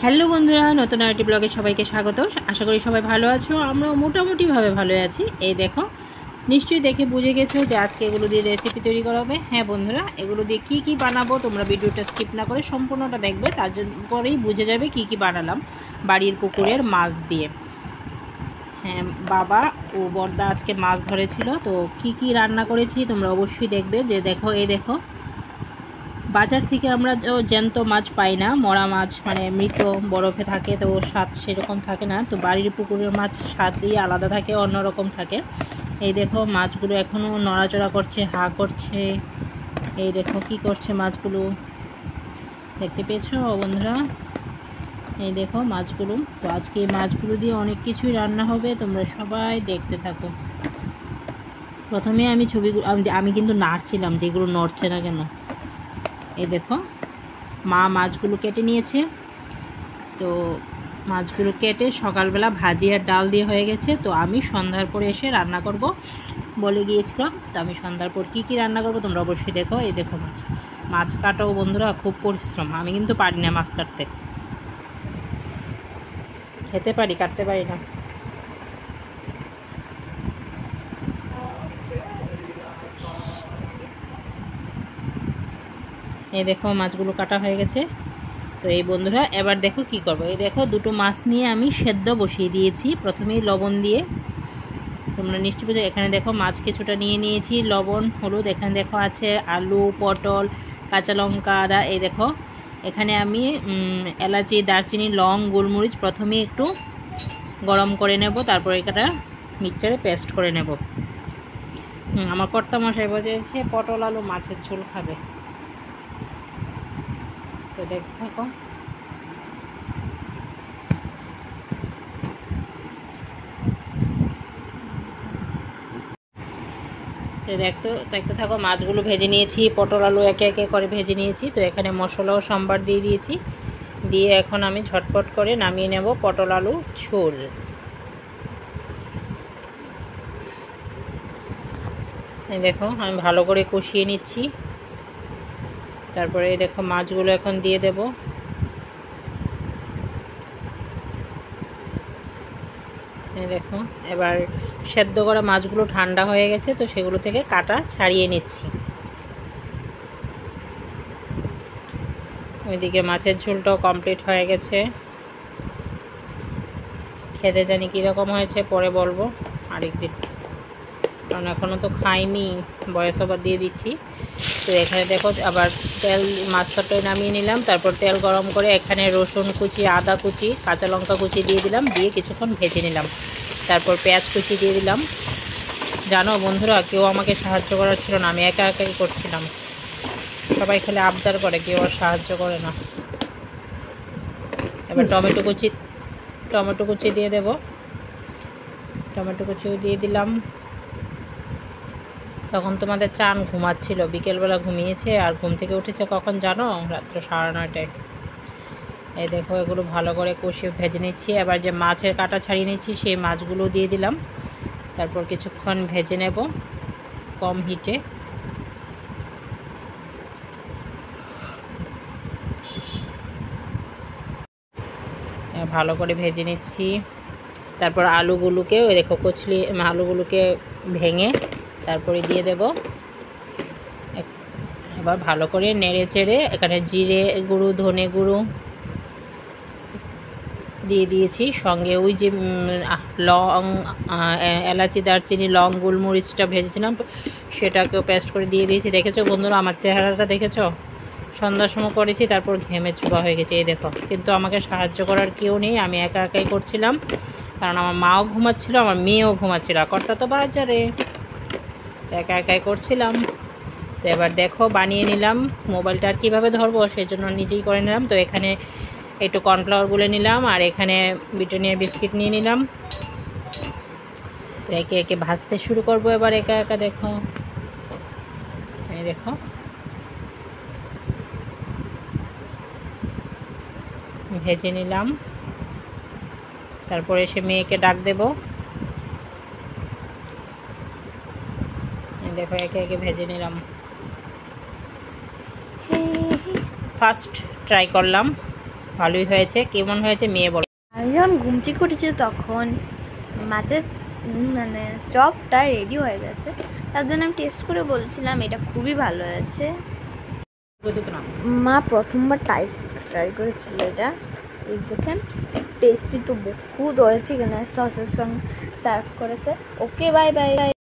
Hello বন্ধুরা, নতুন আরেকটি ব্লগে সবাইকে স্বাগত। আশা করি সবাই ভালো আছো। আমরা মোটামুটিভাবে ভালো আছি। এই দেখো, নিশ্চয়ই দেখে বুঝে গেছো যে আজকে এগুলো দিয়ে রেসিপি তৈরি করা হবে। হ্যাঁ বন্ধুরা, এগুলো দিয়ে কি কি বানাবো তোমরা ভিডিওটা স্কিপ না করে সম্পূর্ণটা দেখবে, তার পরেই বুঝে যাবে কি কি বানালাম বাড়ির পুকুরের মাছ দিয়ে। হ্যাঁ, বাবা ও বড়দা আজকে মাছ ধরেছিল, তো কি কি রান্না করেছি তোমরা অবশ্যই দেখবে। যে দেখো, এই দেখো, বাজার থেকে আমরা জ্যান্ত মাছ পাই না, মরা মাছ মানে মৃত বরফে থাকে, তো স্বাদ সেরকম থাকে না। তো বাড়ির পুকুরের মাছ স্বাদ দিয়ে আলাদা থাকে, অন্যরকম থাকে। এই দেখো, মাছগুলো এখনও নড়াচড়া করছে, হা করছে। এই দেখো কি করছে মাছগুলো, দেখতে পেয়েছো বন্ধুরা? এই দেখো মাছগুলো। তো আজকে এই মাছগুলো দিয়ে অনেক কিছুই রান্না হবে, তোমরা সবাই দেখতে থাকো। প্রথমে আমি ছবিগুলো আমি কিন্তু নাড়ছিলাম, যেগুলো নড়ছে না কেন। এই দেখো, মা মাছগুলো কেটে নিয়েছে। তো মাছগুলো কেটে সকালবেলা ভাজি আর ডাল দিয়ে হয়ে গেছে। তো আমি সন্ধ্যার পরে এসে রান্না করব বলে গিয়েছিলাম। তো আমি সন্ধ্যার পর কী কী রান্না করব তোমরা অবশ্যই দেখো। এই দেখো, মাছ কাটাও বন্ধুরা খুব পরিশ্রম। আমি কিন্তু পারি না মাছ কাটতে, খেতে পারি, কাটতে পারি না। এই দেখো, মাছগুলো কাটা হয়ে গেছে। তো এই বন্ধুরা, এবার দেখো কি করব। এই দেখো, দুটো মাছ নিয়ে আমি সেদ্ধ বসিয়ে দিয়েছি, প্রথমেই লবণ দিয়ে। তোমরা নিশ্চয়ই বুঝো। এখানে দেখো মাছ কিছুটা নিয়ে নিয়েছি, লবণ হলুদ। এখানে দেখো আছে আলু, পটল, কাঁচা লঙ্কা, আদা। এই দেখো, এখানে আমি এলাচি, দারচিনি, লং, গোলমরিচ প্রথমে একটু গরম করে নেব, তারপরে এটা মিক্সচারে পেস্ট করে নেব। আমার কর্তা মশাই বলেছে পটল আলু মাছের ঝোল খাবে। তো দেখো, দেখতে থাকো। মাছগুলো ভেজে নিয়েছি, পটল আলু একে একে করে ভেজে নিয়েছি। তো এখানে মশলাও সম্বার দিয়ে দিয়েছি, দিয়ে এখন আমি ঝটপট করে নামিয়ে নেব পটল আলু ঝোল। এই দেখো, আমি ভালো করে কষিয়ে নিচ্ছি। তারপরে এই দেখো, মাছগুলো এখন দিয়ে দেব। এই দেখো, এবার সেদ্ধ করা মাছগুলো ঠান্ডা হয়ে গেছে, তো সেগুলো থেকে কাটা ছাড়িয়ে নিচ্ছি। ওইদিকে মাছের ঝোলটাও কমপ্লিট হয়ে গেছে। খেতে জানি কীরকম হয়েছে পরে বলবো আরেকদিন, কারণ এখনও তো খাইনি, বয়স ওভার দিয়ে দিচ্ছি। তো এখানে দেখো, আবার তেল, মাছটাই নামিয়ে নিলাম। তারপর তেল গরম করে এখানে রসুন কুচি, আদা কুচি, কাঁচা লঙ্কা কুচি দিয়ে দিলাম, দিয়ে কিছুক্ষণ ভেজে নিলাম। তারপর পেঁয়াজ কুচি দিয়ে দিলাম। জানো বন্ধুরা, কেউ আমাকে সাহায্য করার ছিল না, আমি একা একাই করছিলাম। সবাই খেলে আবদার করে, কেউ আর সাহায্য করে না। এবার টমেটো কুচি দিয়ে দেব। টমেটো কুচিও দিয়ে দিলাম। তখন তোমাদের চান ঘুমাচ্ছিল, বিকেলবেলা ঘুমিয়েছে, আর ঘুম থেকে উঠেছে কখন জানো? রাত্র 9:30টায়। এই দেখো, এগুলো ভালো করে কষিয়ে ভেজে নিচ্ছি। এবার যে মাছের কাটা ছাড়িয়ে নিচ্ছি, সেই মাছগুলো দিয়ে দিলাম। তারপর কিছুক্ষণ ভেজে নেব কম হিটে। ভালো করে ভেজে নিচ্ছি। তারপর আলুগুলোকেও দেখো, আলুগুলোকে ভেঙে তারপরে দিয়ে দেব। এবার ভালো করে নেড়ে চেড়ে এখানে জিরে গুঁড়ো, ধনে গুঁড়ো দিয়ে দিয়েছি। সঙ্গে ওই যে লং, এলাচি, দারচিনি, লং, গোলমরিচটা ভেজেছিলাম, সেটাকেও পেস্ট করে দিয়ে দিয়েছি। দেখেছো বন্ধুরা আমার চেহারাটা? দেখেছো? সন্ধ্যার সময় করেছি, তারপর ঘেমে চুবা হয়ে গেছে। এই দেখো, কিন্তু আমাকে সাহায্য করার কেউ নেই, আমি একা একাই করছিলাম। কারণ আমার মাও ঘুমাচ্ছিল, আমার মেয়েও ঘুমাচ্ছিল, কর্তা তো বাজারে, একা একাই করছিলাম। তো এবার দেখো, বানিয়ে নিলাম। মোবাইলটা আর কীভাবে ধরবো, সেই জন্য নিজেই করে নিলাম। তো এখানে একটু কর্নফ্লাওয়ার গুলে নিলাম, আর এখানে ব্রিটানিয়া বিস্কিট নিয়ে নিলাম। তো একে একে ভাজতে শুরু করব এবার একা একা। দেখো, এই দেখো, ভেজে নিলাম। তারপরে এসে মেয়েকে ডাক দেব। দেখো, একে একে ভেজে নিলাম। ফার্স্ট ট্রাই করলাম, ভালোই হয়েছে। কেমন হয়েছে মেয়ে বলো। আমি যখন ঘুম থেকে উঠেছি তখন মাছের মানে চপটা রেডি হয়ে গেছে, তার জন্য আমি টেস্ট করে বলছিলাম এটা খুবই ভালো হয়েছে। মা প্রথমবার ট্রাই করেছিল এটা, এই দেখেন টেস্টি তো বহুত হয়েছে। এখানে সসের সঙ্গে সার্ভ করেছে। Okay bye bye.